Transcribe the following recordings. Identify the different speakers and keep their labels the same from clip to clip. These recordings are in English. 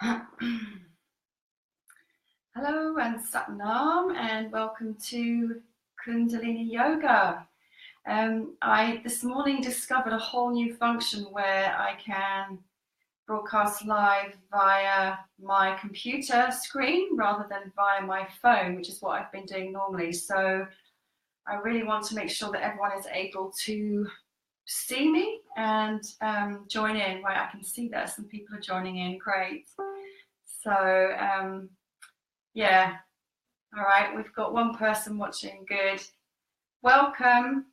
Speaker 1: Hello and Satnam, and welcome to Kundalini Yoga. I this morning discovered a whole new function where I can broadcast live via my computer screen rather than via my phone, which is what I've been doing normally. So I really want to make sure that everyone is able to see me and join in. Right, I can see that some people are joining in. Great. So yeah, all right, we've got one person watching. Good. Welcome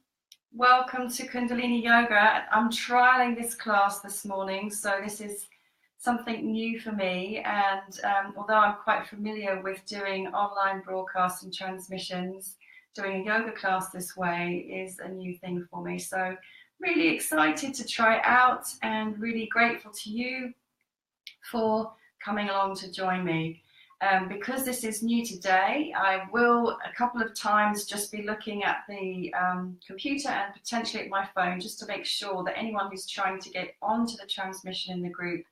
Speaker 1: to Kundalini Yoga. I'm trialing this class this morning, so this is something new for me, and although I'm quite familiar with doing online broadcasts and transmissions, doing a yoga class this way is a new thing for me. So really excited to try it out, and really grateful to you for coming along to join me. Because this is new today, I will a couple of times just be looking at the computer and potentially at my phone, just to make sure that anyone who's trying to get onto the transmission in the group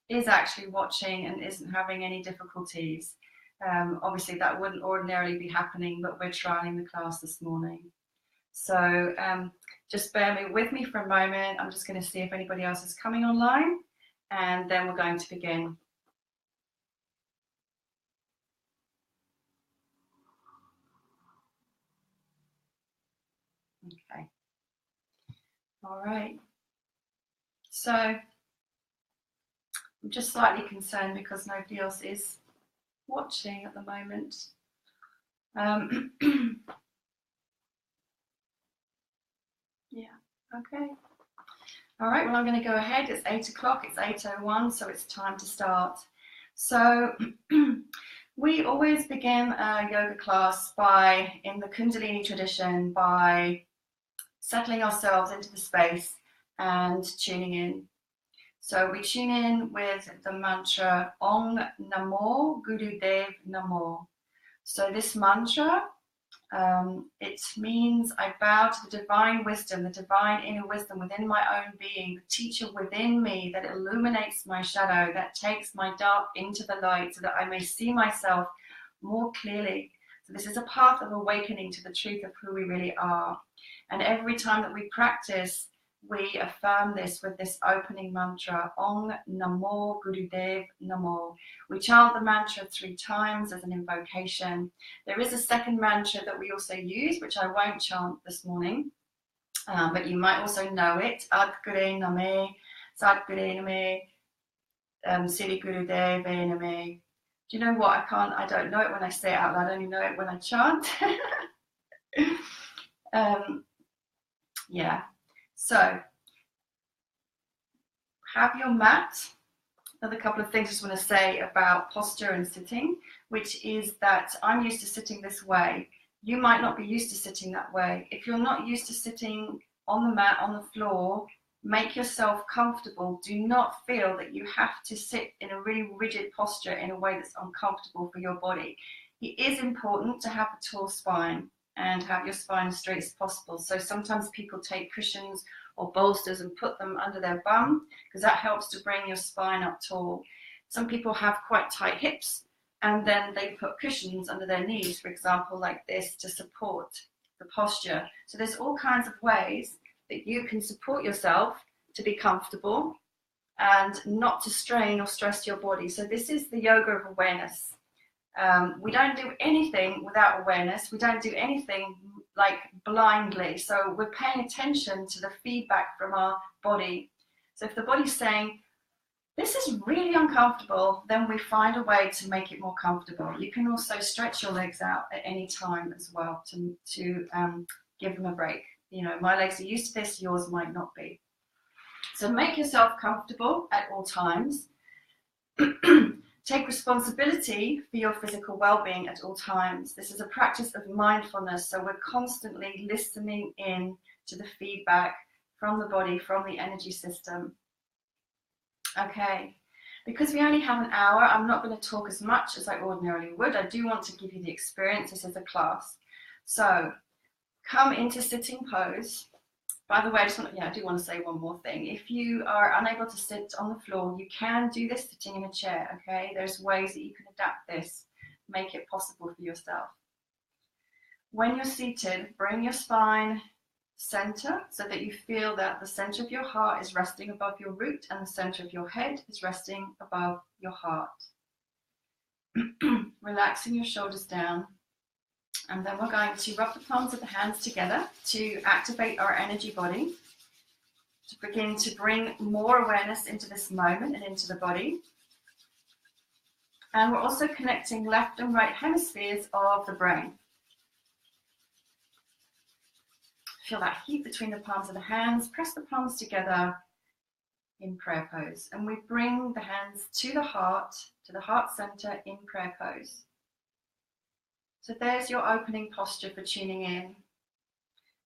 Speaker 1: is actually watching and isn't having any difficulties. Obviously that wouldn't ordinarily be happening, but we're trialing the class this morning. So just bear with me for a moment. I'm just going to see if anybody else is coming online, and then we're going to begin. Okay. All right. So I'm just slightly concerned because nobody else is watching at the moment. Yeah. Okay. All right. Well, I'm going to go ahead. It's 8 o'clock. It's 8:01, so it's time to start. So we always begin a yoga class by, in the Kundalini tradition, by settling ourselves into the space and tuning in. So we tune in with the mantra Om Namo Gurudev Namo. So this mantra, it means I bow to the divine wisdom, the divine inner wisdom within my own being, the teacher within me that illuminates my shadow, that takes my dark into the light so that I may see myself more clearly. So this is a path of awakening to the truth of who we really are. And every time that we practice, we affirm this with this opening mantra, Om Namo Gurudev Namo. We chant the mantra 3 times as an invocation. There is a second mantra that we also use, which I won't chant this morning, but you might also know it. Adgure Name, Sadgure Name, Siri Gurudev Name. Do you know what? I don't know it when I say it out loud. I only know it when I chant. Yeah. So have your mat. Another couple of things I just want to say about posture and sitting, which is that I'm used to sitting this way. You might not be used to sitting that way. If you're not used to sitting on the mat, on the floor, make yourself comfortable. Do not feel that you have to sit in a really rigid posture in a way that's uncomfortable for your body. It is important to have a tall spine and have your spine as straight as possible. So sometimes people take cushions or bolsters and put them under their bum, because that helps to bring your spine up tall. Some people have quite tight hips, and then they put cushions under their knees, for example, like this, to support the posture. So there's all kinds of ways that you can support yourself to be comfortable and not to strain or stress your body. So this is the yoga of awareness. We don't do anything without awareness. We don't do anything like blindly. So we're paying attention to the feedback from our body. So if the body's saying, this is really uncomfortable, then we find a way to make it more comfortable. You can also stretch your legs out at any time as well to give them a break. You know, my legs are used to this, yours might not be. So make yourself comfortable at all times. Take responsibility for your physical well-being at all times. This is a practice of mindfulness, so we're constantly listening in to the feedback from the body, from the energy system. Okay, because we only have an hour, I'm not going to talk as much as I ordinarily would. I do want to give you the experience. This is a class. So come into sitting pose. By the way, I do want to say one more thing. If you are unable to sit on the floor, you can do this sitting in a chair, okay? There's ways that you can adapt this, make it possible for yourself. When you're seated, bring your spine center so that you feel that the center of your heart is resting above your root and the center of your head is resting above your heart. Relaxing your shoulders down. And then we're going to rub the palms of the hands together to activate our energy body, to begin to bring more awareness into this moment and into the body. And we're also connecting left and right hemispheres of the brain. Feel that heat between the palms of the hands. Press the palms together in prayer pose. And we bring the hands to the heart center in prayer pose. So there's your opening posture for tuning in.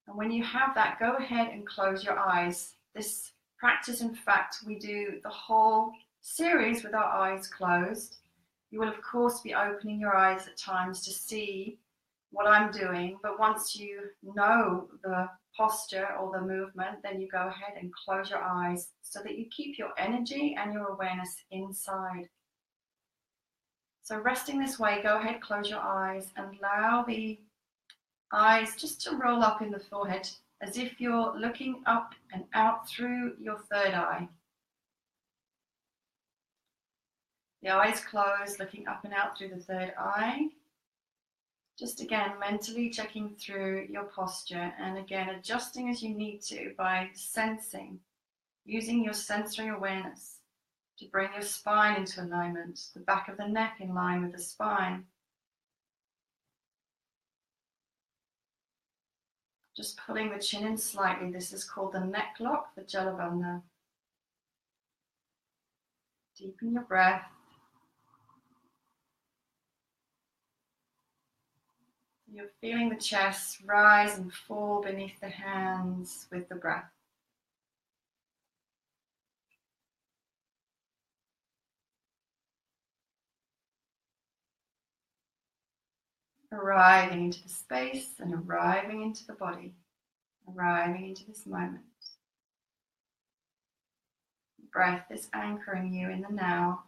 Speaker 1: And when you have that, go ahead and close your eyes. This practice, in fact, we do the whole series with our eyes closed. You will, of course, be opening your eyes at times to see what I'm doing. But once you know the posture or the movement, then you go ahead and close your eyes so that you keep your energy and your awareness inside. So resting this way, go ahead, close your eyes and allow the eyes just to roll up in the forehead as if you're looking up and out through your third eye. The eyes closed, looking up and out through the third eye. Just again, mentally checking through your posture and again, adjusting as you need to by sensing, using your sensory awareness to bring your spine into alignment, the back of the neck in line with the spine. Just pulling the chin in slightly. This is called the neck lock, the Jalavana. Deepen your breath. You're feeling the chest rise and fall beneath the hands with the breath. Arriving into the space and arriving into the body, arriving into this moment. The breath is anchoring you in the now.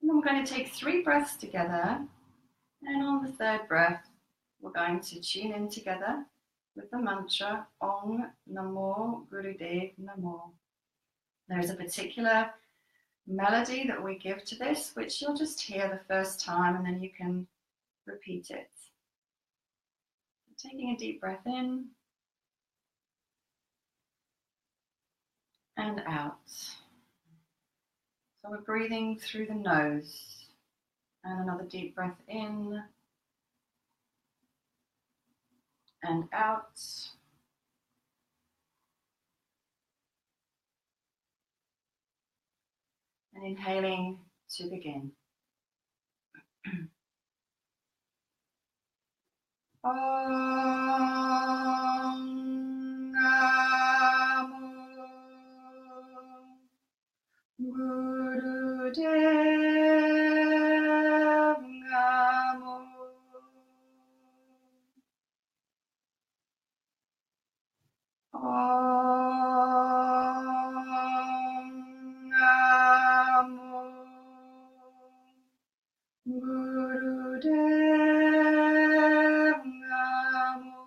Speaker 1: And then we're going to take 3 breaths together, and on the third breath, we're going to tune in together with the mantra Om Namo Gurudev Namo. There's a particular melody that we give to this, which you'll just hear the first time and then you can repeat it. Taking a deep breath in and out. So we're breathing through the nose, and another deep breath in and out. And inhaling to begin. Om Namo Gurudev Namo. Om Namo Gurudev Namo.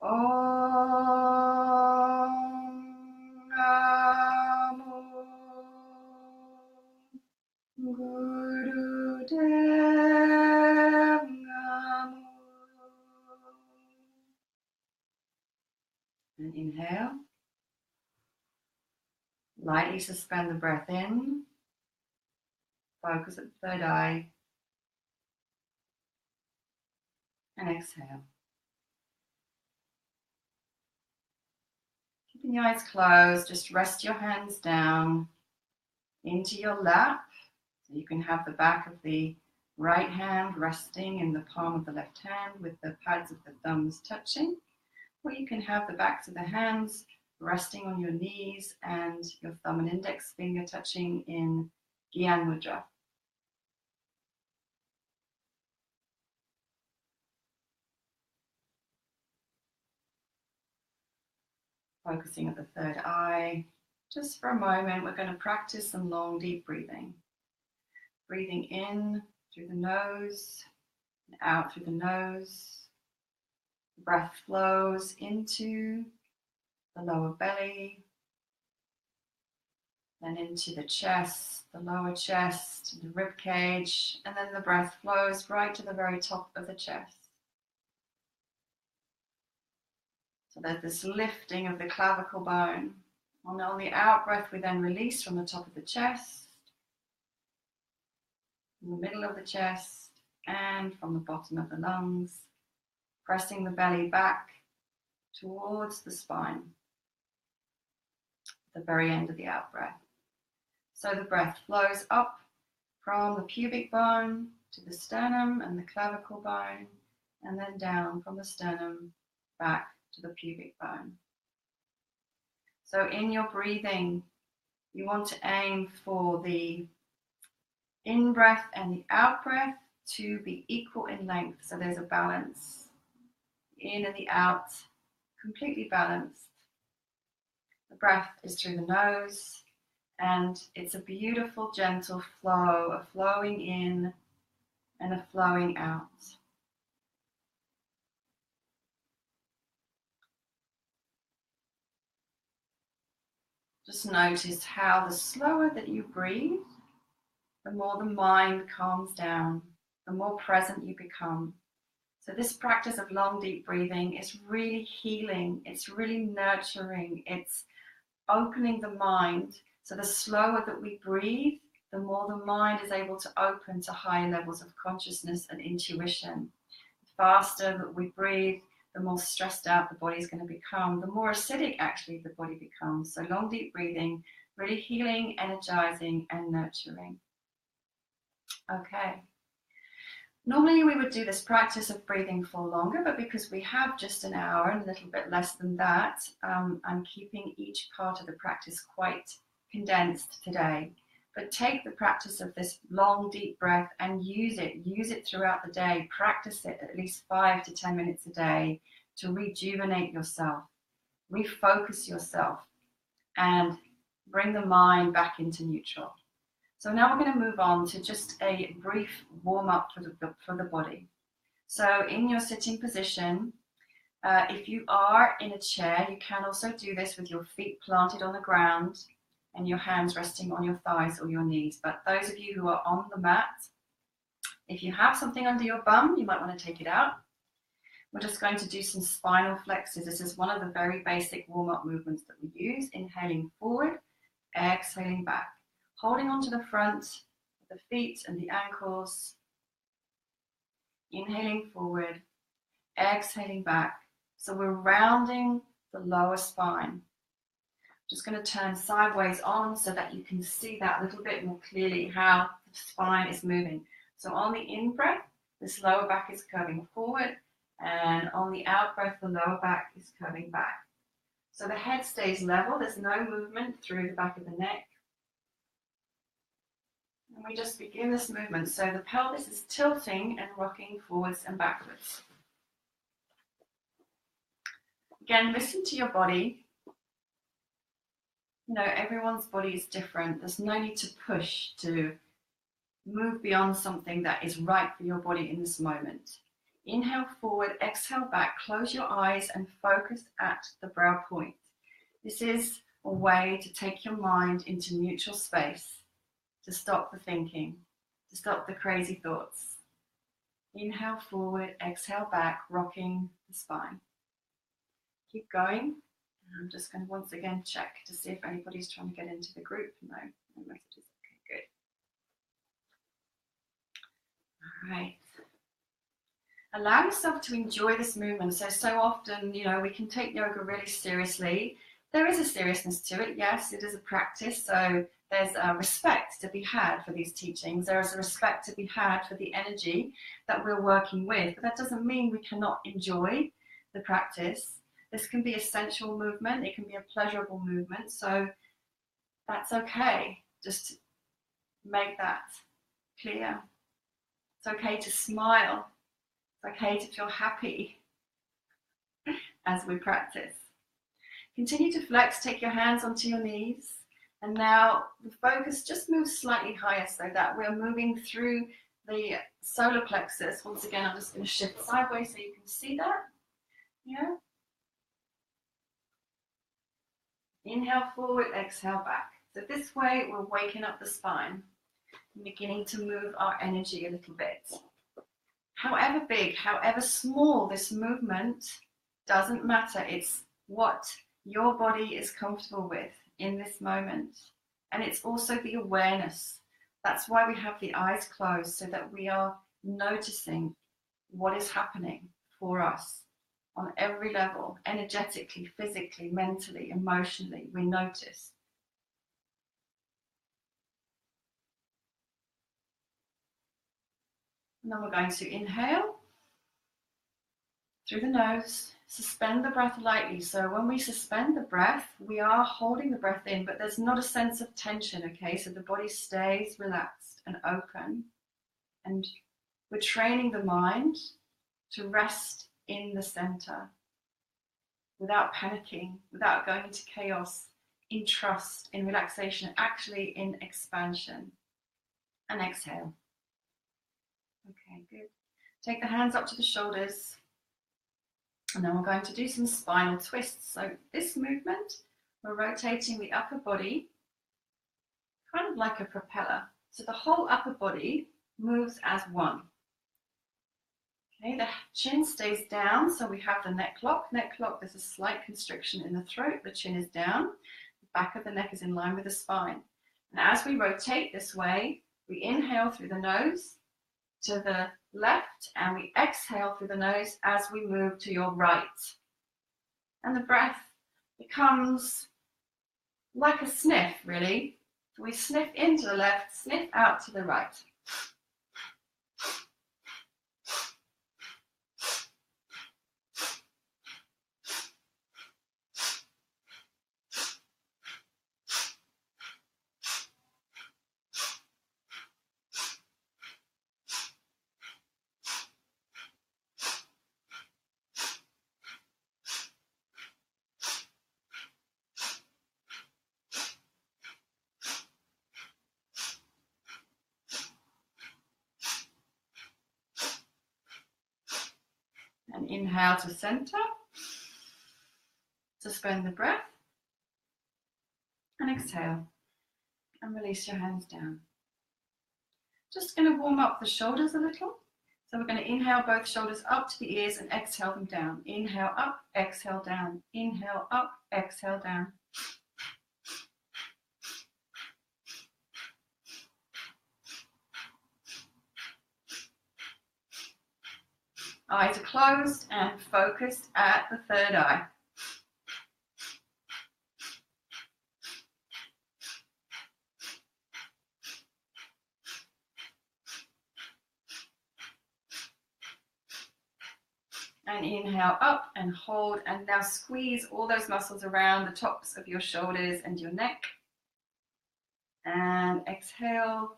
Speaker 1: Om Namo Gurudev Namo. And inhale. Lightly suspend the breath in. Focus at the third eye. And exhale. Keeping the eyes closed, just rest your hands down into your lap. So you can have the back of the right hand resting in the palm of the left hand with the pads of the thumbs touching. Or you can have the backs of the hands resting on your knees and your thumb and index finger touching in Gyan mudra. Focusing at the third eye. Just for a moment, we're going to practice some long, deep breathing. Breathing in through the nose and out through the nose. The breath flows into the lower belly, then into the chest, the lower chest, the rib cage, and then the breath flows right to the very top of the chest. So there's this lifting of the clavicle bone. On the out breath, we then release from the top of the chest, from the middle of the chest, and from the bottom of the lungs, pressing the belly back towards the spine, the very end of the out breath. So the breath flows up from the pubic bone to the sternum and the clavicle bone, and then down from the sternum back to the pubic bone. So in your breathing, you want to aim for the in-breath and the out-breath to be equal in length. So there's a balance. In and the out, completely balanced. The breath is through the nose, and it's a beautiful, gentle flow, a flowing in and a flowing out. Just notice how the slower that you breathe, the more the mind calms down, the more present you become. So this practice of long, deep breathing is really healing. It's really nurturing. It's opening the mind. So the slower that we breathe, the more the mind is able to open to higher levels of consciousness and intuition. The faster that we breathe, the more stressed out the body is going to become, the more acidic actually the body becomes. So long, deep breathing, really healing, energizing, and nurturing. Okay. Normally we would do this practice of breathing for longer, but because we have just an hour and a little bit less than that, I'm keeping each part of the practice quite condensed today. But take the practice of this long, deep breath and use it throughout the day. Practice it at least 5 to 10 minutes a day to rejuvenate yourself, refocus yourself, and bring the mind back into neutral. So now we're going to move on to just a brief warm-up for the body. So in your sitting position, if you are in a chair, you can also do this with your feet planted on the ground and your hands resting on your thighs or your knees. But those of you who are on the mat, if you have something under your bum, you might want to take it out. We're just going to do some spinal flexes. This is one of the very basic warm-up movements that we use. Inhaling forward, exhaling back. Holding onto the front of the feet and the ankles. Inhaling forward, exhaling back. So we're rounding the lower spine. Just going to turn sideways on so that you can see that a little bit more clearly how the spine is moving. So on the in-breath, this lower back is curving forward, and on the out-breath, the lower back is curving back. So the head stays level. There's no movement through the back of the neck. And we just begin this movement. So the pelvis is tilting and rocking forwards and backwards. Again, listen to your body. You know, everyone's body is different. There's no need to push to move beyond something that is right for your body in this moment. Inhale forward, exhale back, close your eyes and focus at the brow point. This is a way to take your mind into neutral space, to stop the thinking, to stop the crazy thoughts. Inhale forward, exhale back, rocking the spine. Keep going. I'm just going to once again check to see if anybody's trying to get into the group. No messages. Okay, good. All right. Allow yourself to enjoy this movement. So often, you know, we can take yoga really seriously. There is a seriousness to it. Yes, it is a practice. So there's a respect to be had for these teachings. There is a respect to be had for the energy that we're working with. But that doesn't mean we cannot enjoy the practice. This can be a sensual movement, it can be a pleasurable movement, so that's okay. Just make that clear. It's okay to smile. It's okay to feel happy as we practice. Continue to flex, take your hands onto your knees, and now the focus just moves slightly higher so that we're moving through the solar plexus. Once again, I'm just going to shift sideways so you can see that. Yeah. Inhale forward, exhale back. So this way we're waking up the spine and beginning to move our energy a little bit. However big, however small this movement, doesn't matter. It's what your body is comfortable with in this moment. And it's also the awareness. That's why we have the eyes closed, so that we are noticing what is happening for us on every level, energetically, physically, mentally, emotionally. We notice. And then we're going to inhale through the nose, suspend the breath lightly. So when we suspend the breath, we are holding the breath in, but there's not a sense of tension, okay? So the body stays relaxed and open. And we're training the mind to rest in the center without panicking, without going into chaos, in trust, in relaxation, actually in expansion. And exhale. Okay, good. Take the hands up to the shoulders. And then we're going to do some spinal twists. So this movement, we're rotating the upper body kind of like a propeller. So the whole upper body moves as one. Okay, the chin stays down, so we have the neck lock. Neck lock, there's a slight constriction in the throat. The chin is down. The back of the neck is in line with the spine. And as we rotate this way, we inhale through the nose to the left, and we exhale through the nose as we move to your right. And the breath becomes like a sniff, really. We sniff into the left, sniff out to the right. And inhale to center. Suspend the breath. And exhale. And release your hands down. Just going to warm up the shoulders a little. So we're going to inhale both shoulders up to the ears and exhale them down. Inhale up, exhale down. Inhale up, exhale down. Eyes are closed and focused at the third eye. And inhale up and hold, and now squeeze all those muscles around the tops of your shoulders and your neck. And exhale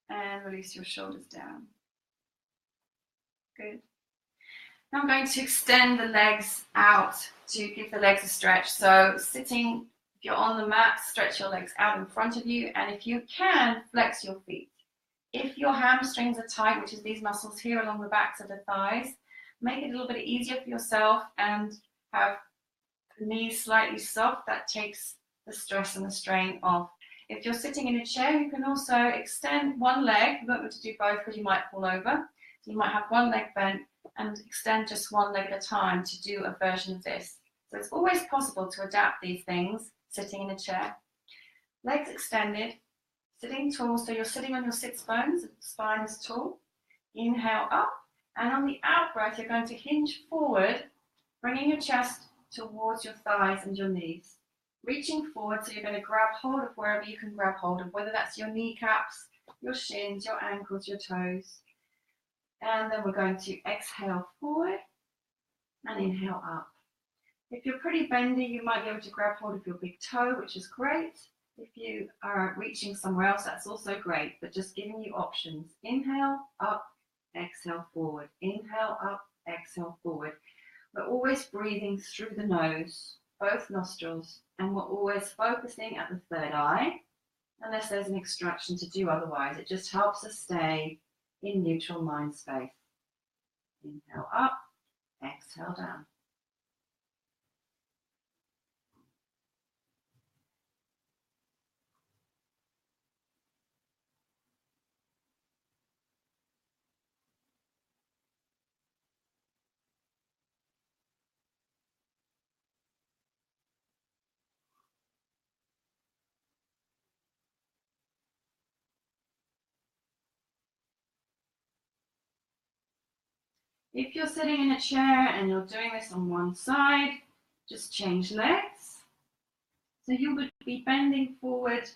Speaker 1: and release your shoulders down. Good. Now I'm going to extend the legs out to give the legs a stretch. So sitting, if you're on the mat, stretch your legs out in front of you, and if you can, flex your feet. If your hamstrings are tight, which is these muscles here along the backs of the thighs, make it a little bit easier for yourself and have the knees slightly soft. That takes the stress and the strain off. If you're sitting in a chair, you can also extend one leg. You won't be able to do both because you might fall over. So you might have one leg bent and extend just one leg at a time to do a version of this. So it's always possible to adapt these things sitting in a chair. Legs extended, sitting tall. So you're sitting on your sits bones, the spine is tall. Inhale up. And on the out breath, you're going to hinge forward, bringing your chest towards your thighs and your knees. Reaching forward, so you're going to grab hold of wherever you can grab hold of, whether that's your kneecaps, your shins, your ankles, your toes. And then we're going to exhale forward and inhale up. If you're pretty bendy, you might be able to grab hold of your big toe, which is great. If you are reaching somewhere else, that's also great, but just giving you options. Inhale, up, exhale, forward. Inhale, up, exhale, forward. We're always breathing through the nose, both nostrils, and we're always focusing at the third eye, unless there's an instruction to do otherwise. It just helps us stay in neutral mind space. Inhale up, exhale down. If you're sitting in a chair and you're doing this on one side, just change legs. So you would be bending forward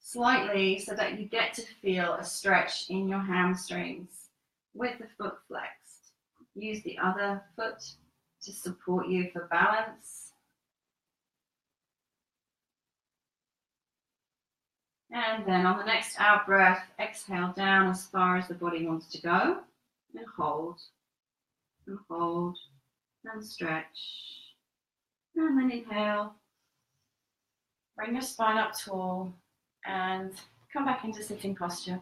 Speaker 1: slightly so that you get to feel a stretch in your hamstrings with the foot flexed. Use the other foot to support you for balance. And then on the next out breath, exhale down as far as the body wants to go, and hold, and stretch. And then inhale, bring your spine up tall, and come back into sitting posture.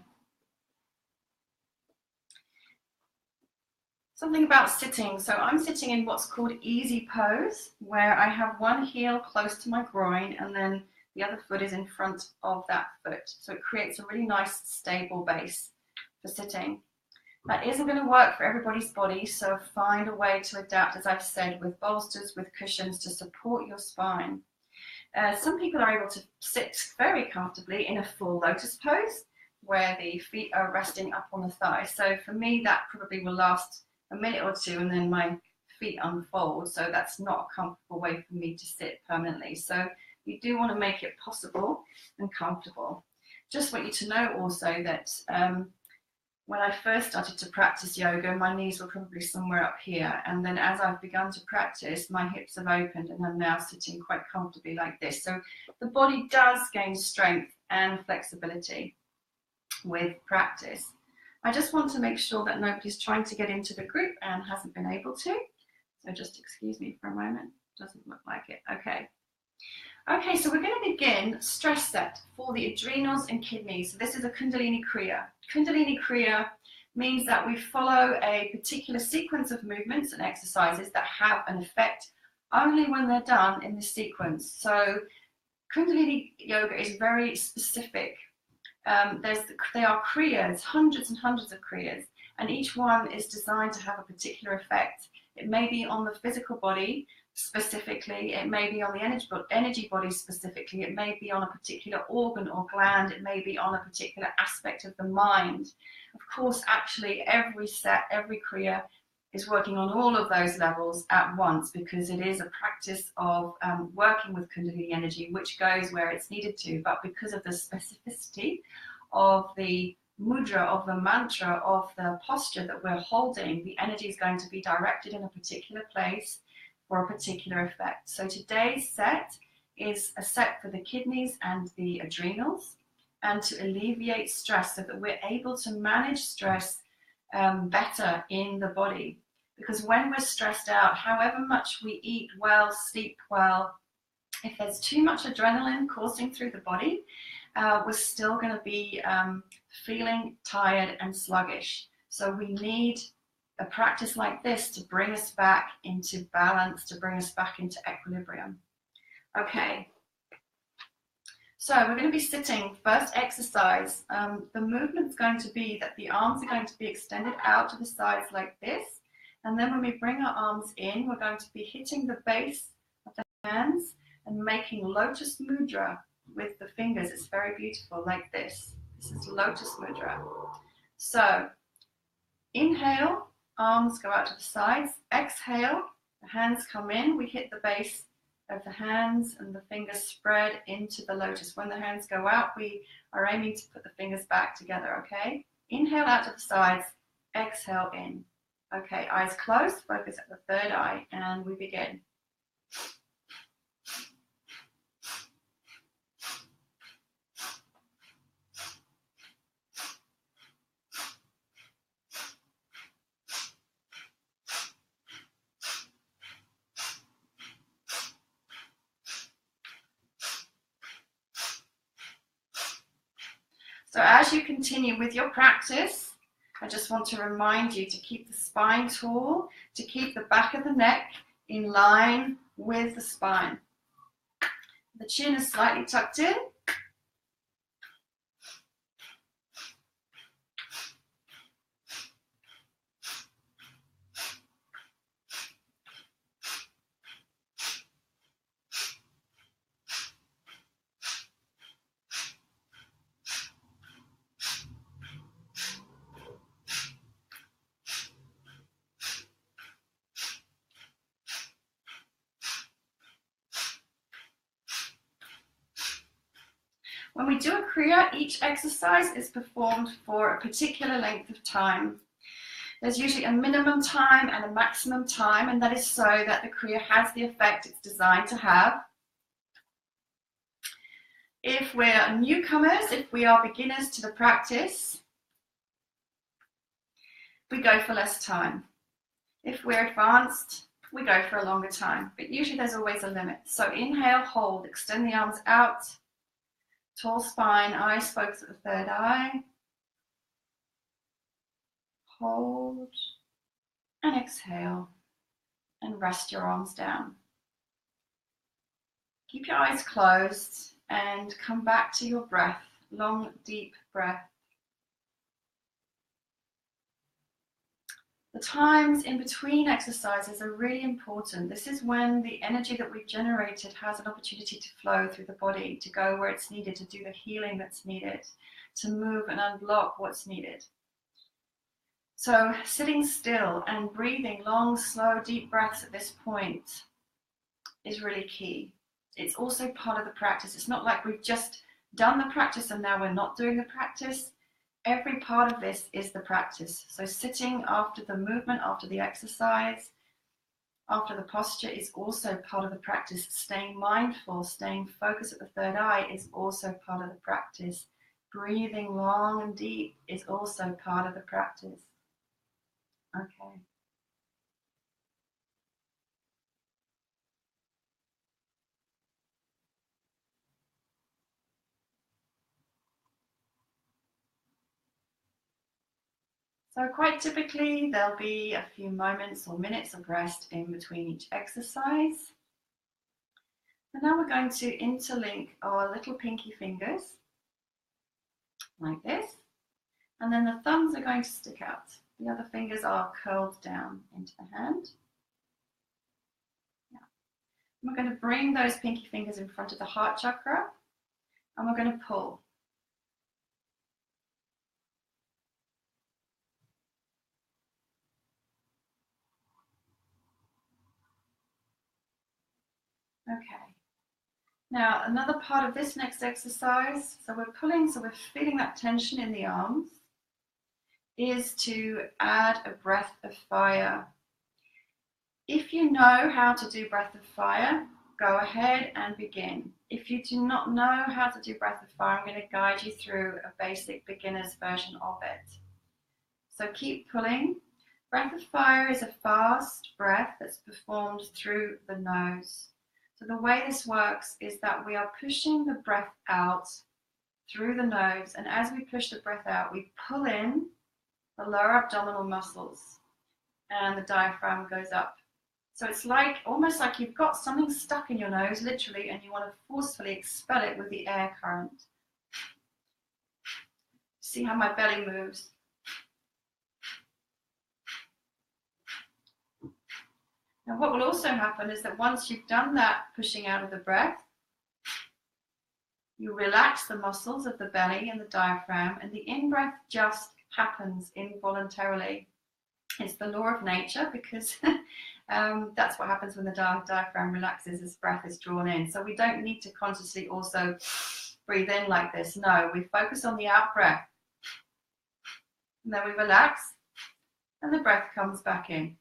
Speaker 1: Something about sitting. So I'm sitting in what's called easy pose, where I have one heel close to my groin and then the other foot is in front of that foot. So it creates a really nice stable base for sitting. That isn't going to work for everybody's body, so find a way to adapt, as I've said, with bolsters, with cushions to support your spine. Some people are able to sit very comfortably in a full lotus pose, where the feet are resting up on the thighs. So for me, that probably will last a minute or two, and then my feet unfold. So that's not a comfortable way for me to sit permanently. So you do want to make it possible and comfortable. Just want you to know also that when I first started to practice yoga, my knees were probably somewhere up here. And then as I've begun to practice, my hips have opened and I'm now sitting quite comfortably like this. So the body does gain strength and flexibility with practice. I just want to make sure that nobody's trying to get into the group and hasn't been able to. So just excuse me for a moment. Doesn't look like it. Okay. Okay, so we're going to begin stress set for the adrenals and kidneys. So this is a Kundalini Kriya. Kundalini Kriya means that we follow a particular sequence of movements and exercises that have an effect only when they're done in this sequence. So Kundalini Yoga is very specific. They are Kriyas, hundreds and hundreds of Kriyas, and each one is designed to have a particular effect. It may be on the physical body specifically, it may be on the energy body specifically, it may be on a particular organ or gland, it may be on a particular aspect of the mind. Of course, actually, every set, every Kriya is working on all of those levels at once, because it is a practice of working with Kundalini energy, which goes where it's needed to. But because of the specificity of the mudra, of the mantra, of the posture that we're holding, the energy is going to be directed in a particular place for a particular effect. So today's set is a set for the kidneys and the adrenals, and to alleviate stress so that we're able to manage stress better in the body. Because when we're stressed out, however much we eat well, sleep well, if there's too much adrenaline coursing through the body, we're still going to be feeling tired and sluggish. So we need a practice like this to bring us back into balance, to bring us back into equilibrium. Okay. So we're going to be sitting. First exercise, the movement's going to be that the arms are going to be extended out to the sides like this. And then when we bring our arms in, we're going to be hitting the base of the hands and making lotus mudra with the fingers. It's very beautiful, like this. This is lotus mudra. So inhale, arms go out to the sides. Exhale, the hands come in. We hit the base of the hands and the fingers spread into the lotus. When the hands go out, we are aiming to put the fingers back together, okay? Inhale out to the sides, exhale in. Okay, eyes closed, focus at the third eye, and we begin. So as you continue with your practice, I just want to remind you to keep the spine tall, to keep the back of the neck in line with the spine. The chin is slightly tucked in. When we do a Kriya, each exercise is performed for a particular length of time. There's usually a minimum time and a maximum time, and that is so that the Kriya has the effect it's designed to have. If we're newcomers, if we are beginners to the practice, we go for less time. If we're advanced, we go for a longer time, but usually there's always a limit. So inhale, hold, extend the arms out. Tall spine, eyes focus at the third eye. Hold and exhale and rest your arms down. Keep your eyes closed and come back to your breath. Long, deep breath. The times in between exercises are really important. This is when the energy that we've generated has an opportunity to flow through the body, to go where it's needed, to do the healing that's needed, to move and unblock what's needed. So sitting still and breathing long, slow, deep breaths at this point is really key. It's also part of the practice. It's not like we've just done the practice and now we're not doing the practice. Every part of this is the practice. So sitting after the movement, after the exercise, after the posture is also part of the practice. Staying mindful, staying focused at the third eye is also part of the practice. Breathing long and deep is also part of the practice. Okay. So quite typically, there'll be a few moments or minutes of rest in between each exercise. And now we're going to interlink our little pinky fingers like this. And then the thumbs are going to stick out. The other fingers are curled down into the hand. Yeah. We're going to bring those pinky fingers in front of the heart chakra and we're going to pull. Okay. Now, another part of this next exercise, so we're pulling, so we're feeling that tension in the arms, is to add a breath of fire. If you know how to do breath of fire, go ahead and begin. If you do not know how to do breath of fire, I'm going to guide you through a basic beginner's version of it. So keep pulling. Breath of fire is a fast breath that's performed through the nose. So the way this works is that we are pushing the breath out through the nose, and as we push the breath out, we pull in the lower abdominal muscles and the diaphragm goes up. So it's like almost like you've got something stuck in your nose, literally, and you want to forcefully expel it with the air current. See how my belly moves? Now what will also happen is that once you've done that pushing out of the breath, you relax the muscles of the belly and the diaphragm, and the in-breath just happens involuntarily. It's the law of nature, because that's what happens when the diaphragm relaxes as breath is drawn in. So we don't need to consciously also breathe in like this. No, we focus on the out breath. And then we relax and the breath comes back in.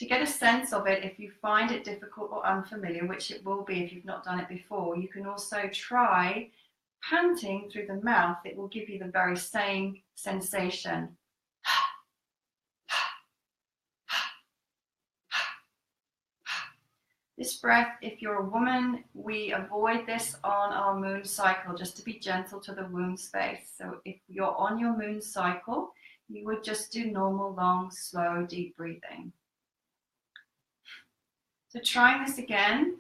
Speaker 1: To get a sense of it, if you find it difficult or unfamiliar, which it will be if you've not done it before, you can also try panting through the mouth. It will give you the very same sensation. This breath, if you're a woman, we avoid this on our moon cycle just to be gentle to the womb space. So if you're on your moon cycle, you would just do normal, long, slow, deep breathing. So trying this again.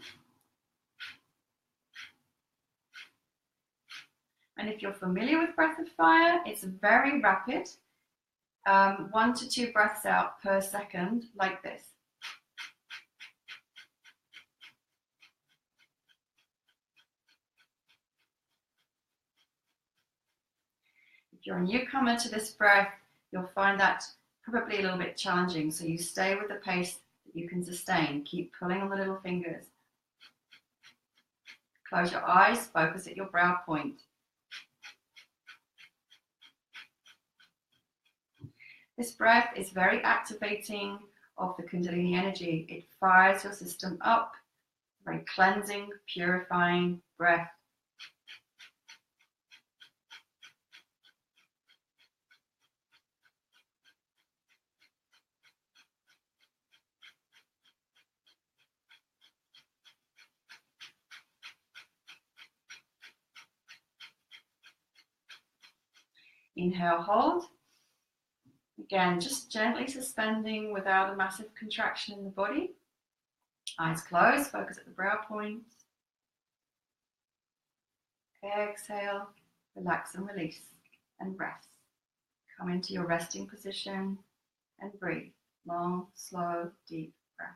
Speaker 1: And if you're familiar with breath of fire, it's very rapid. 1 to 2 breaths out per second, like this. If you're a newcomer to this breath, you'll find that probably a little bit challenging. So you stay with the pace that you can sustain. Keep pulling on the little fingers. Close your eyes, focus at your brow point. This breath is very activating of the Kundalini energy. It fires your system up. Very cleansing, purifying breath. Inhale, hold. Again, just gently suspending without a massive contraction in the body. Eyes closed, focus at the brow point. Exhale, relax and release, and rest. Come into your resting position and breathe. Long, slow, deep breath.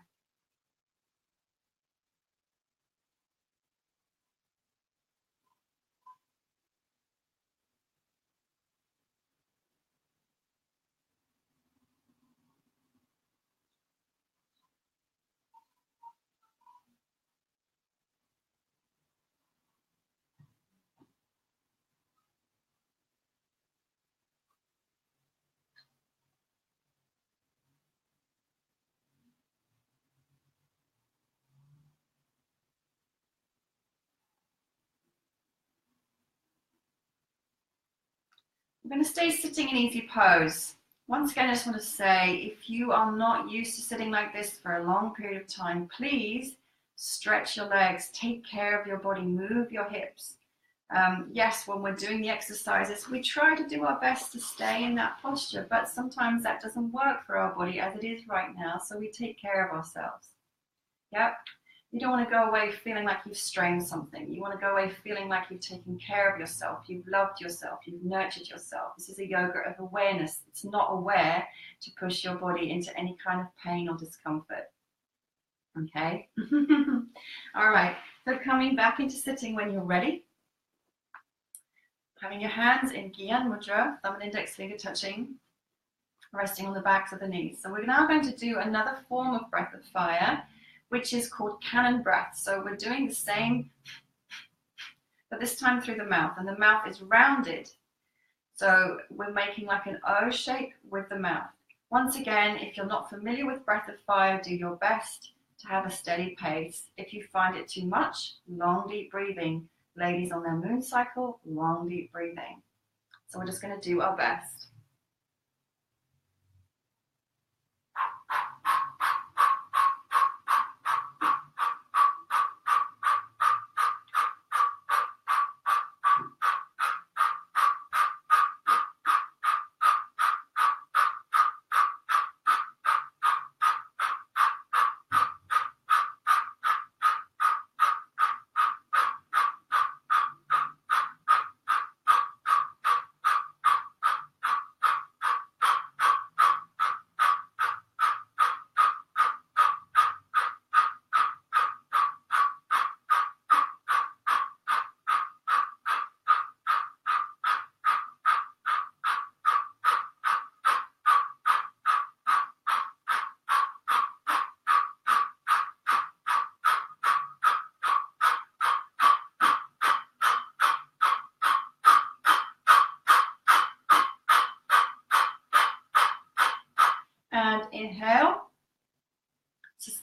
Speaker 1: I'm going to stay sitting in easy pose. Once again, I just want to say, if you are not used to sitting like this for a long period of time, please stretch your legs, take care of your body, move your hips. Yes, when we're doing the exercises, we try to do our best to stay in that posture, but sometimes that doesn't work for our body as it is right now, so we take care of ourselves. Yep. You don't want to go away feeling like you've strained something. You want to go away feeling like you've taken care of yourself, you've loved yourself, you've nurtured yourself. This is a yoga of awareness. It's not aware to push your body into any kind of pain or discomfort. Okay? All right. So coming back into sitting when you're ready. Having your hands in Gyan Mudra, thumb and index finger touching, resting on the backs of the knees. So we're now going to do another form of breath of fire, which is called cannon breath. So we're doing the same, but this time through the mouth, and the mouth is rounded. So we're making like an O shape with the mouth. Once again, if you're not familiar with breath of fire, do your best to have a steady pace. If you find it too much, long, deep breathing. Ladies on their moon cycle, long, deep breathing. So we're just going to do our best.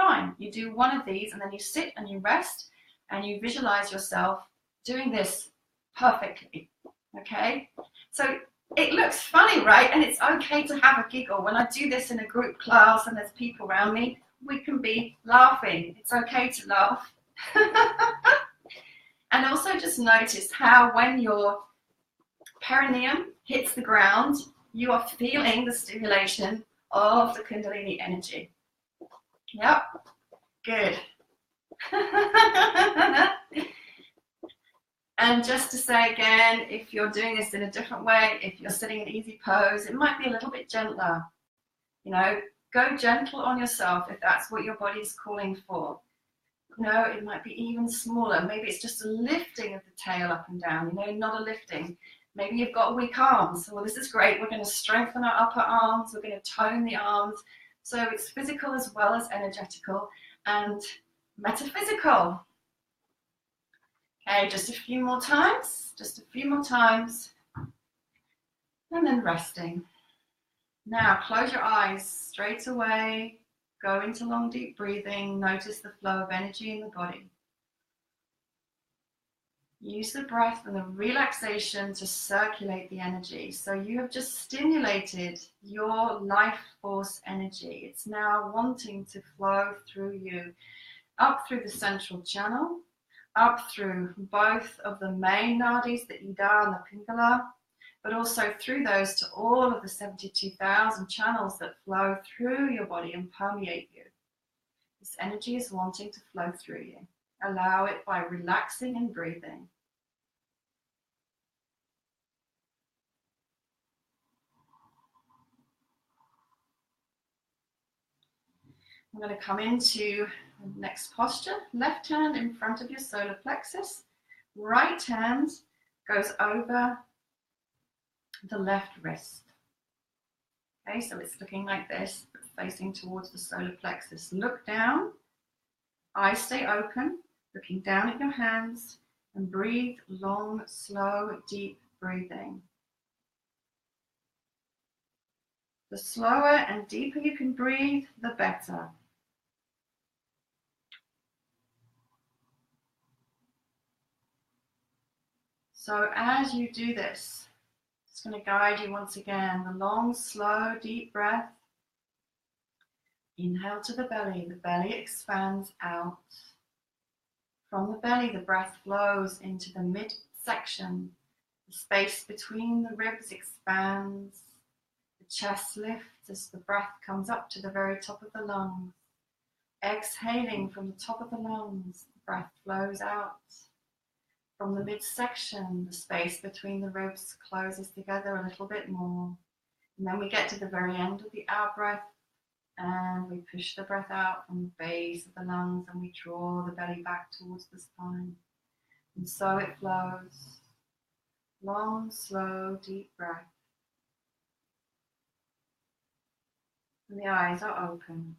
Speaker 1: fine. You do one of these and then you sit and you rest and you visualize yourself doing this perfectly, okay? So it looks funny, right? And it's okay to have a giggle. When I do this in a group class and there's people around me, we can be laughing. It's okay to laugh. And also just notice how when your perineum hits the ground, you are feeling the stimulation of the Kundalini energy. Yep, good. And just to say again, if you're doing this in a different way, if you're sitting in easy pose, it might be a little bit gentler. You know, go gentle on yourself if that's what your body is calling for. You know, it might be even smaller. Maybe it's just a lifting of the tail up and down, you know, not a lifting. Maybe you've got weak arms. Well, this is great. We're going to strengthen our upper arms. We're going to tone the arms. So it's physical as well as energetical and metaphysical. Okay, just a few more times. Just a few more times. And then resting. Now, close your eyes straight away. Go into long, deep breathing. Notice the flow of energy in the body. Use the breath and the relaxation to circulate the energy. So you have just stimulated your life force energy. It's now wanting to flow through you, up through the central channel, up through both of the main nadis, the Ida and the Pingala, but also through those to all of the 72,000 channels that flow through your body and permeate you. This energy is wanting to flow through you. Allow it by relaxing and breathing. I'm going to come into the next posture. Left hand in front of your solar plexus. Right hand goes over the left wrist. Okay, so it's looking like this, but facing towards the solar plexus. Look down. Eyes stay open, looking down at your hands, and breathe long, slow, deep breathing. The slower and deeper you can breathe, the better. So as you do this, it's going to guide you once again. The long, slow, deep breath. Inhale to the belly expands out. From the belly, the breath flows into the midsection. The space between the ribs expands. The chest lifts as the breath comes up to the very top of the lungs. Exhaling from the top of the lungs, the breath flows out. From the midsection, the space between the ribs closes together a little bit more. And then we get to the very end of the out breath and we push the breath out from the base of the lungs and we draw the belly back towards the spine. And so it flows. Long, slow, deep breath. And the eyes are open.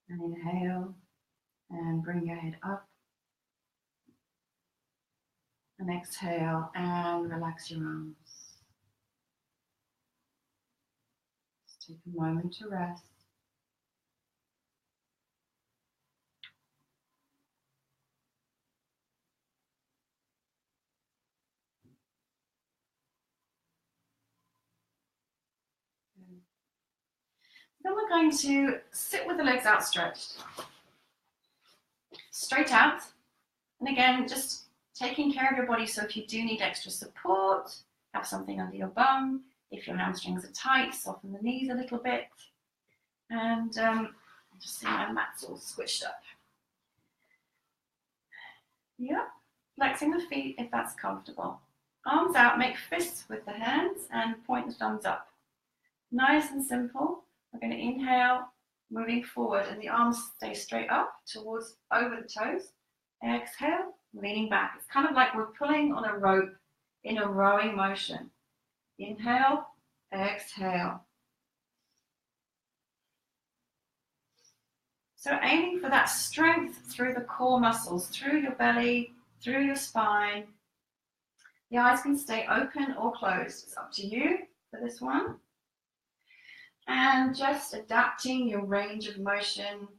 Speaker 1: And inhale and bring your head up. And exhale and relax your arms. Just take a moment to rest. Then we're going to sit with the legs outstretched. Straight out. And again, just taking care of your body. So if you do need extra support, have something under your bum. If your hamstrings are tight, soften the knees a little bit. And just see my mat's all squished up. Yep. Flexing the feet if that's comfortable. Arms out, make fists with the hands and point the thumbs up. Nice and simple. We're going to inhale, moving forward, and the arms stay straight up towards over the toes. Exhale, leaning back. It's kind of like we're pulling on a rope in a rowing motion. Inhale, exhale. So aiming for that strength through the core muscles, through your belly, through your spine. The eyes can stay open or closed. It's up to you for this one. And just adapting your range of motion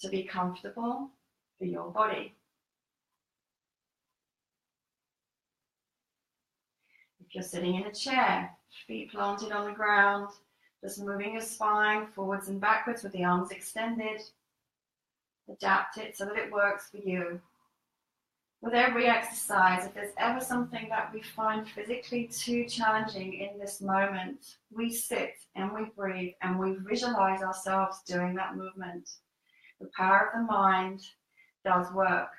Speaker 1: to be comfortable for your body. If you're sitting in a chair, feet planted on the ground, just moving your spine forwards and backwards with the arms extended. Adapt it so that it works for you. With every exercise, if there's ever something that we find physically too challenging in this moment, we sit and we breathe and we visualize ourselves doing that movement. The power of the mind does work.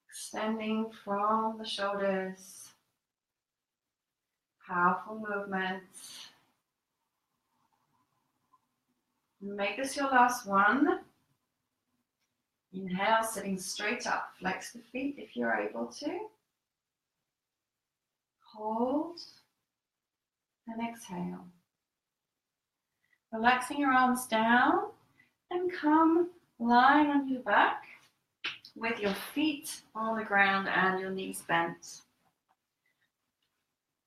Speaker 1: Extending from the shoulders. Powerful movements. Make this your last one. Inhale, sitting straight up. Flex the feet if you're able to. Hold and exhale. Relaxing your arms down and come lying on your back with your feet on the ground and your knees bent.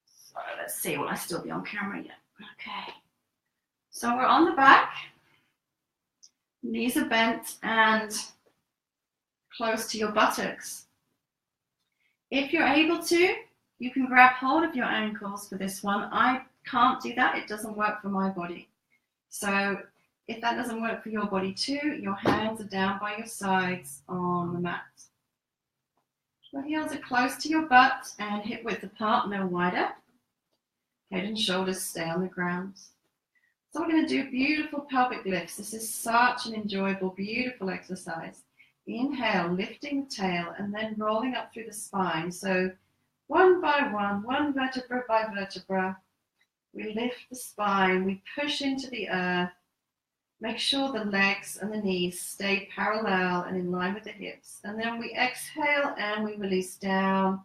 Speaker 1: So let's see, will I still be on camera yet? Okay. So we're on the back. Knees are bent and close to your buttocks. If you're able to, you can grab hold of your ankles for this one. I can't do that. It doesn't work for my body. So if that doesn't work for your body too, your hands are down by your sides on the mat. Your heels are close to your butt and hip width apart, no wider. Head and shoulders stay on the ground. So we're going to do beautiful pelvic lifts. This is such an enjoyable, beautiful exercise. Inhale, lifting the tail and then rolling up through the spine. So one by one vertebra by vertebra, we lift the spine, we push into the earth. Make sure the legs and the knees stay parallel and in line with the hips. And then we exhale and we release down,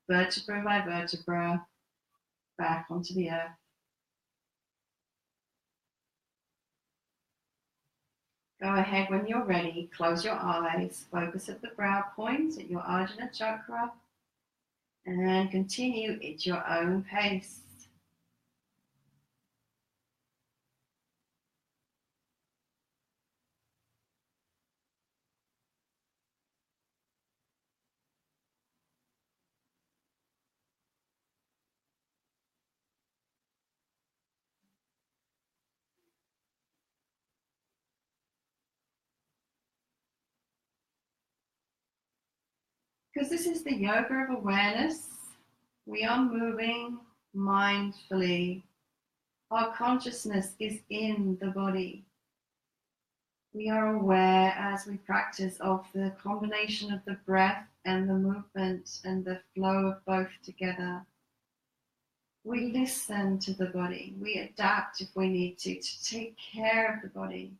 Speaker 1: vertebra by vertebra, back onto the earth. Go ahead when you're ready, close your eyes, focus at the brow point, at your Adrenal chakra, and continue at your own pace. Because this is the yoga of awareness, we are moving mindfully. Our consciousness is in the body. We are aware as we practice of the combination of the breath and the movement and the flow of both together. We listen to the body. We adapt if we need to take care of the body.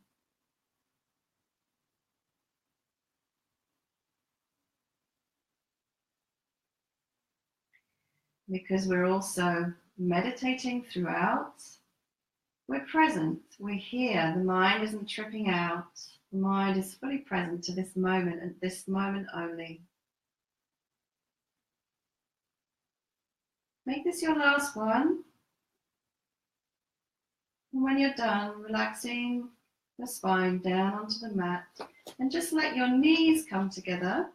Speaker 1: Because we're also meditating throughout, we're present, we're here, the mind isn't tripping out, the mind is fully present to this moment and this moment only. Make this your last one. And when you're done, relaxing the spine down onto the mat and just let your knees come together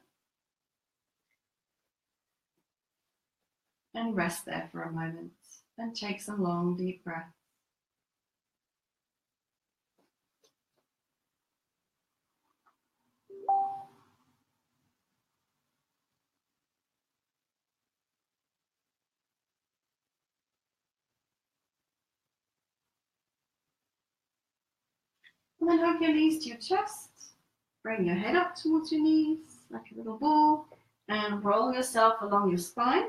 Speaker 1: and rest there for a moment and take some long deep breaths. And then hug your knees to your chest. Bring your head up towards your knees like a little ball and roll yourself along your spine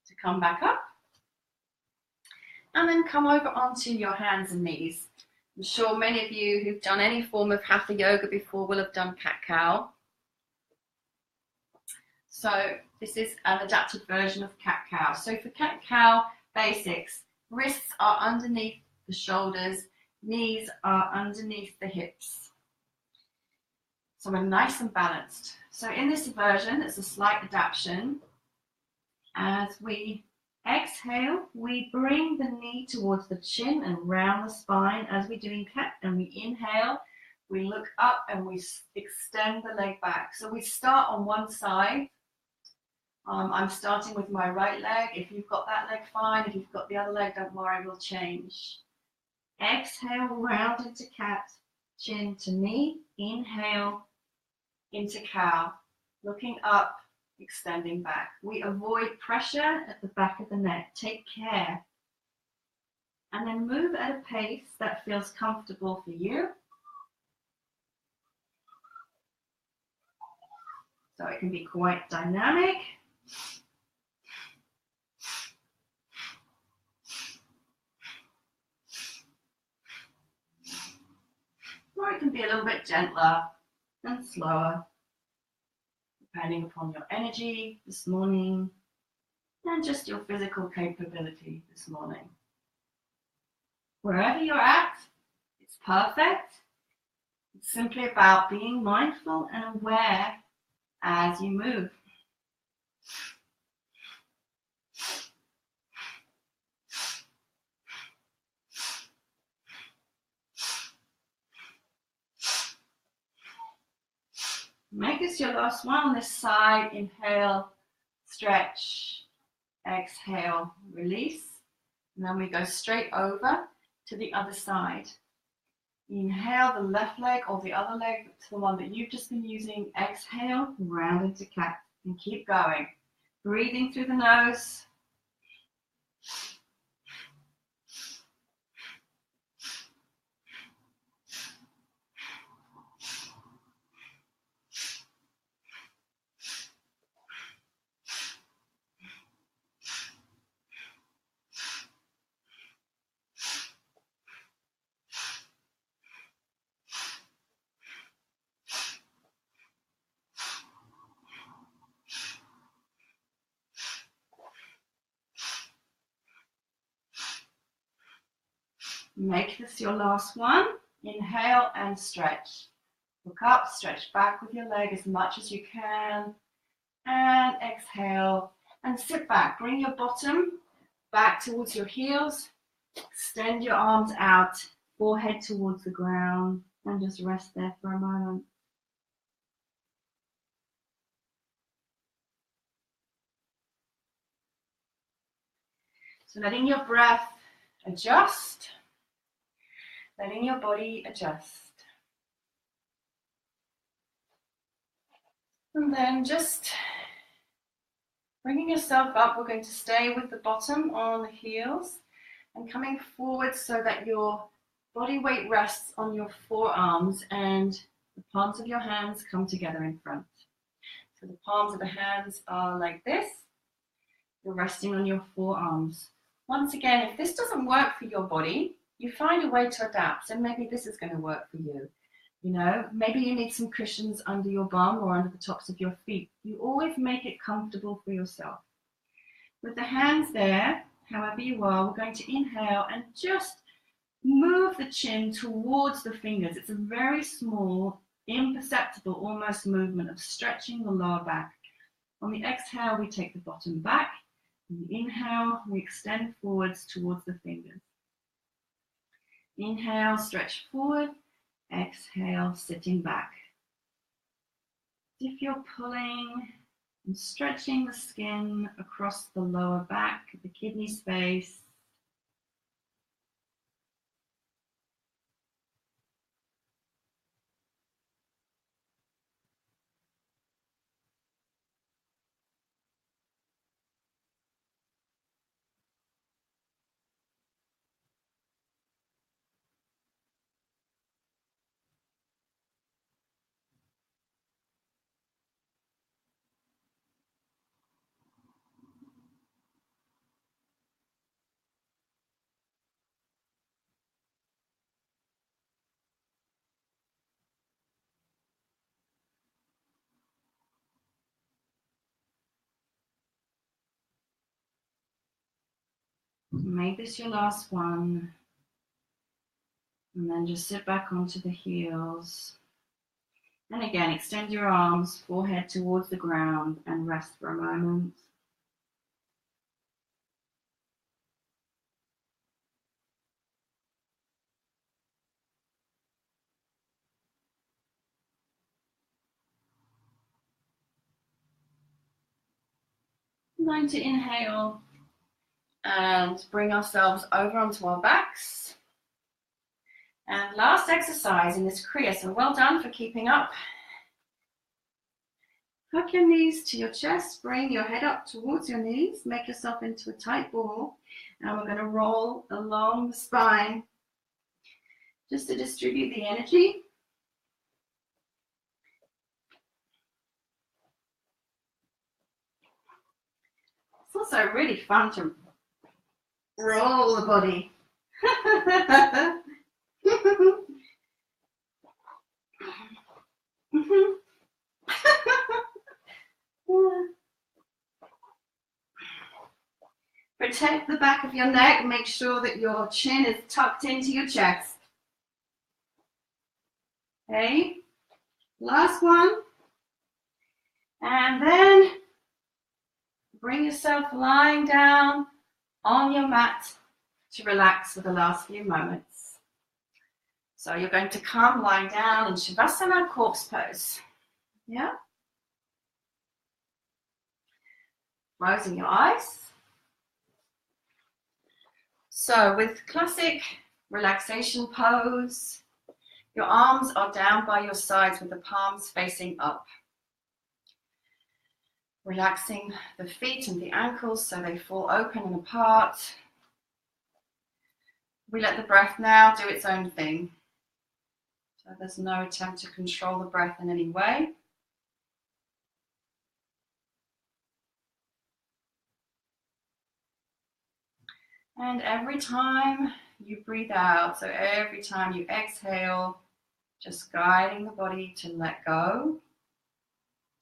Speaker 1: to come back up. And then come over onto your hands and knees. I'm sure many of you who've done any form of hatha yoga before will have done cat-cow. So this is an adapted version of cat-cow. So for cat-cow basics, wrists are underneath the shoulders, knees are underneath the hips. So we're nice and balanced. So in this version, it's a slight adaptation. As we exhale, we bring the knee towards the chin and round the spine as we do in cat, and we inhale, we look up and we extend the leg back. So we start on one side. I'm starting with my right leg. If you've got that leg, fine. If you've got the other leg, don't worry, we'll change. Exhale, round into cat, chin to knee. Inhale into cow, looking up, extending back. We avoid pressure at the back of the neck. Take care. And then move at a pace that feels comfortable for you. So it can be quite dynamic. Or it can be a little bit gentler and slower, depending upon your energy this morning and just your physical capability this morning. Wherever you're at, it's perfect. It's simply about being mindful and aware as you move. Make this your last one on this side. Inhale, stretch, exhale, release. And then we go straight over to the other side. Inhale the left leg or the other leg to the one that you've just been using. Exhale, round into cat and keep going. Breathing through the nose. Make this your last one. Inhale and stretch. Look up, stretch back with your leg as much as you can. And exhale and sit back. Bring your bottom back towards your heels. Extend your arms out, forehead towards the ground, and just rest there for a moment. So letting your breath adjust. Letting your body adjust. And then just bringing yourself up, we're going to stay with the bottom on the heels and coming forward so that your body weight rests on your forearms and the palms of your hands come together in front. So the palms of the hands are like this. You're resting on your forearms. Once again, if this doesn't work for your body, you find a way to adapt. So maybe this is going to work for you. You know, maybe you need some cushions under your bum or under the tops of your feet. You always make it comfortable for yourself. With the hands there, however you are, we're going to inhale and just move the chin towards the fingers. It's a very small, imperceptible, almost movement of stretching the lower back. On the exhale, we take the bottom back. On the inhale, we extend forwards towards the fingers. Inhale, stretch forward. Exhale, sitting back. If you're pulling and stretching the skin across the lower back, the kidney space. Make this your last one. And then just sit back onto the heels. And again, extend your arms, forehead towards the ground, and rest for a moment. Going to inhale and bring ourselves over onto our backs. And last exercise in this Kriya, so well done for keeping up. Hook your knees to your chest, bring your head up towards your knees, make yourself into a tight ball, and we're going to roll along the spine just to distribute the energy. It's also really fun to roll the body. Protect the back of your neck. Make sure that your chin is tucked into your chest. Okay, last one. And then bring yourself lying down on your mat to relax for the last few moments. So you're going to come lying down in Shavasana, corpse pose. Yeah? Closing your eyes. So with classic relaxation pose, your arms are down by your sides with the palms facing up. Relaxing the feet and the ankles so they fall open and apart. We let the breath now do its own thing. So there's no attempt to control the breath in any way. And every time you breathe out, so every time you exhale, just guiding the body to let go,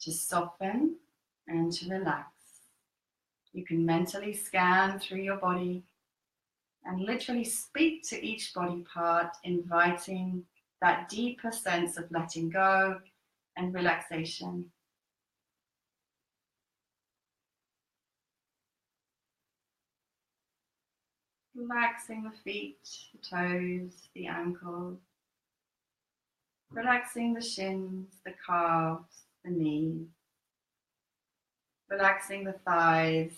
Speaker 1: to soften, and to relax. You can mentally scan through your body and literally speak to each body part, inviting that deeper sense of letting go and relaxation. Relaxing the feet, the toes, the ankles. Relaxing the shins, the calves, the knees. Relaxing the thighs,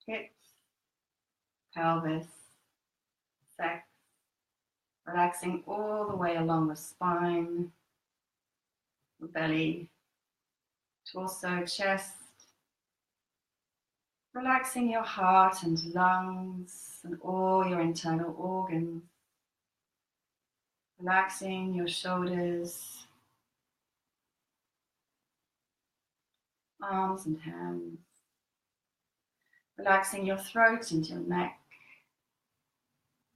Speaker 1: hips, pelvis, sex. Relaxing all the way along the spine, the belly, torso, chest. Relaxing your heart and lungs and all your internal organs. Relaxing your shoulders, arms and hands. Relaxing your throat and your neck.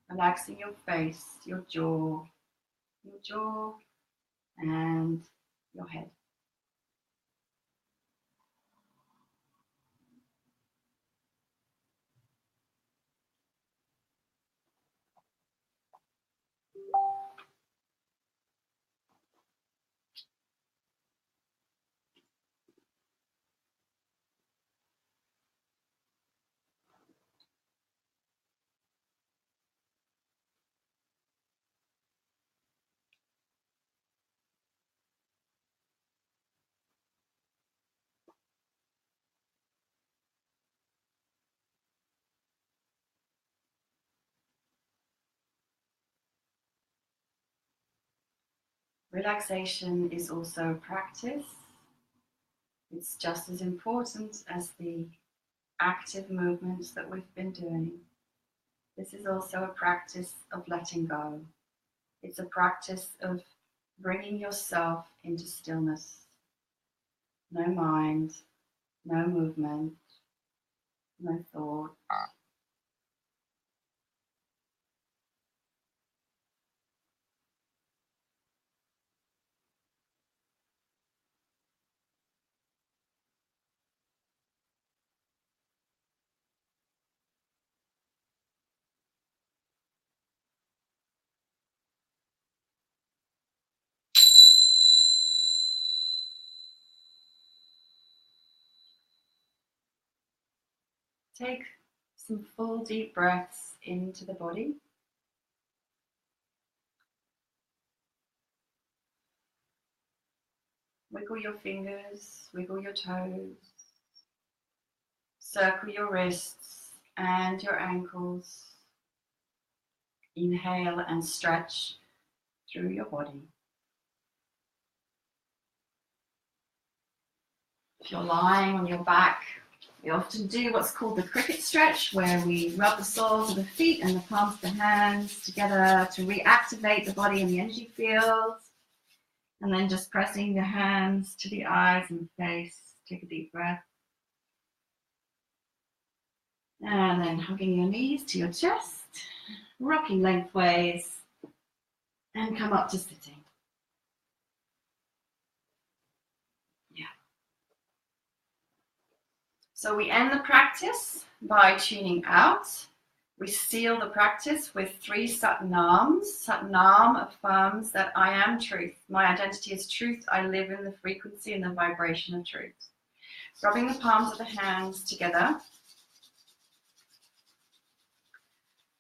Speaker 1: Relaxing your face, your jaw, and your head. Relaxation is also a practice. It's just as important as the active movements that we've been doing. This is also a practice of letting go. It's a practice of bringing yourself into stillness. No mind, no movement, no thought. Take some full deep breaths into the body. Wiggle your fingers, wiggle your toes, circle your wrists and your ankles. Inhale and stretch through your body. If you're lying on your back, we often do what's called the cricket stretch, where we rub the soles of the feet and the palms of the hands together to reactivate the body and the energy field. And then just pressing your hands to the eyes and face. Take a deep breath. And then hugging your knees to your chest, rocking lengthways, and come up to sitting. Yeah. So we end the practice by tuning out. We seal the practice with 3 Satnams. Satnam affirms that I am truth. My identity is truth. I live in the frequency and the vibration of truth. Rubbing the palms of the hands together.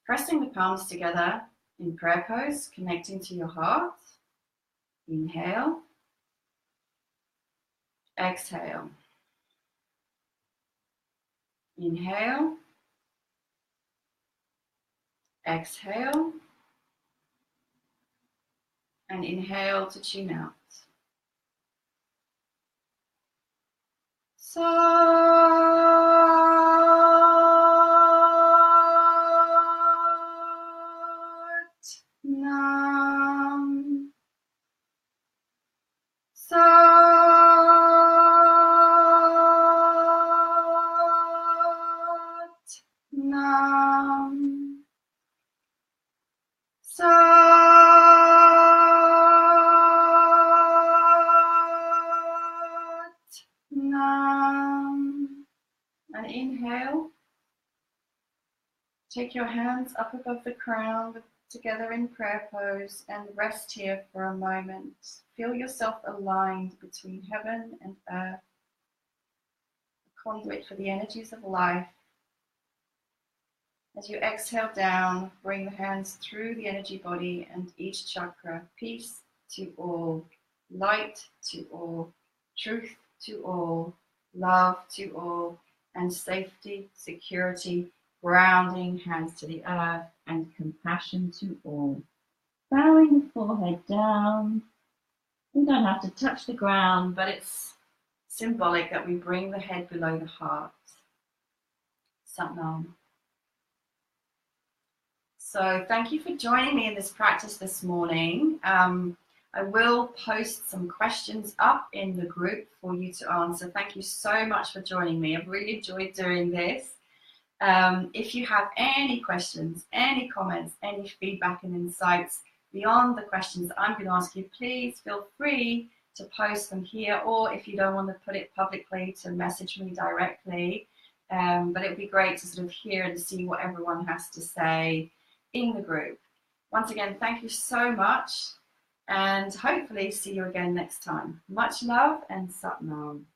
Speaker 1: Pressing the palms together in prayer pose, connecting to your heart. Inhale. Exhale. Inhale. Exhale. And inhale to tune out. Nam. Nam. Nam. And inhale. Take your hands up above the crown together in prayer pose and rest here for a moment. Feel yourself aligned between heaven and earth, a conduit for the energies of life. As you exhale down, bring the hands through the energy body and each chakra. Peace to all, light to all, truth to all, love to all, and safety, security, grounding, hands to the earth, and compassion to all. Bowing the forehead down. We don't have to touch the ground, but it's symbolic that we bring the head below the heart. Satnam. So thank you for joining me in this practice this morning. I will post some questions up in the group for you to answer. Thank you so much for joining me. I've really enjoyed doing this. If you have any questions, any comments, any feedback and insights beyond the questions I'm going to ask you, please feel free to post them here, or if you don't want to put it publicly, to message me directly. But it would be great to sort of hear and see what everyone has to say in the group. Once again, thank you so much, and hopefully see you again next time. Much love and Satnam.